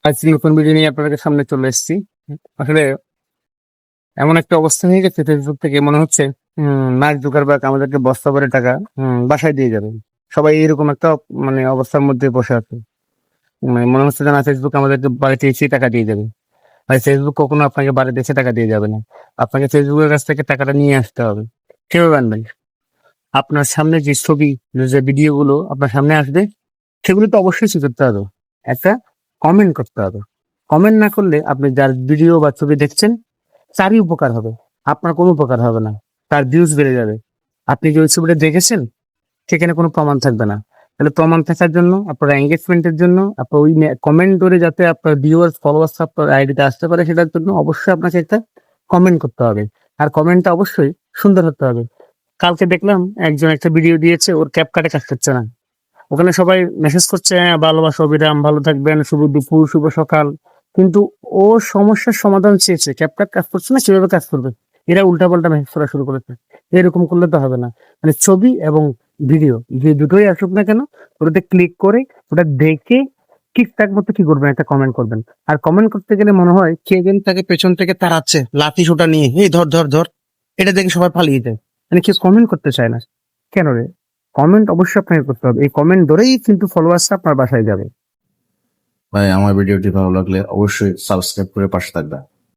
আজকে নতুন ভিডিও নিয়ে আপনাদের সামনে চলে এসেছি। আসলে এমন একটা অবস্থা হয়ে গেছে, ফেসবুক থেকে মনে হচ্ছে মার্ক জুকারবার্গ আমাদেরকে বস্তা ভরে টাকা বাসায় দিয়ে যাবে। সবাই এরকম একটা অবস্থার মধ্যে বসে আছে। মনে হচ্ছে যে না, ফেসবুক আমাদেরকে বাড়িতে এসে টাকা দিয়ে যাবে। ভাই, ফেসবুক কখনো আপনাকে বাড়িতে এসে টাকা দিয়ে যাবে না। আপনাকে ফেসবুকের কাছ থেকে টাকাটা নিয়ে আসতে হবে। কিভাবে আনবেন? আপনার সামনে যে ছবি, যে ভিডিও গুলো আপনার সামনে আসবে, সেগুলো তো অবশ্যই কি করতে হবে, একটা কমেন্ট করতে হবে। কমেন্ট না করলে আপনি যার ভিডিও বা ছবি দেখছেন তারই উপকার হবে, আপনার কোনো উপকার হবে না। তার ভিউজ বেড়ে যাবে। আপনি যে ওই ছবিটা দেখেছেন সেখানে কোনো প্রমাণ থাকবে না। তাহলে প্রমাণ থাকার জন্য, আপনার এঙ্গেজমেন্টের জন্য, আপনার ওই কমেন্ট ধরে যাতে আপনার ভিউয়ার্স ফলোয়ার্স আপনার আইডিতে আসতে পারে, সেটার জন্য অবশ্যই আপনাকে একটা কমেন্ট করতে হবে। আর কমেন্টটা অবশ্যই সুন্দর হতে হবে। কালকে দেখলাম একজন একটা ভিডিও দিয়েছে, ওর ক্যাপকাটে কাজ করছে না। ওখানে সবাই মেসেজ করছে, "হ্যাঁ, ভালোবাসা অবিরাম, ভালো থাকবেন, শুভ দুপুর, শুভ সকাল।" কিন্তু ও সমস্যার সমাধান চেয়েছে, ক্যাপকাট কাজ করছে না, কিভাবে কাজ করবে? এরা উল্টাপাল্টা মেসেজ করা শুরু করেছে। এরকম করলে তো হবে না। মানে ছবি এবং ভিডিও যে দুটোই আসুক না কেন, ওটাতে ক্লিক করে ওটা দেখে ঠিকঠাক মতো কি করবেন, একটা কমেন্ট করবেন। আর কমেন্ট করতে গেলে মনে হয় কে যেন তাকে পেছন থেকে তাড়াচ্ছে লাঠি সোটা নিয়ে, এই ধর ধর ধর। এটা দেখে সবাই পালিয়ে যায়। মানে কেউ কমেন্ট করতে চায় না। কেন রে? কমেন্ট অবশ্যই আপনাকে করতে হবে। এই কমেন্ট ধরেই কিন্তু ফলোয়ার্সরা আপনার বাসায় যাবে। ভাই, আমার ভিডিওটি ভালো লাগলে অবশ্যই সাবস্ক্রাইব করে পাশে থাকবেন।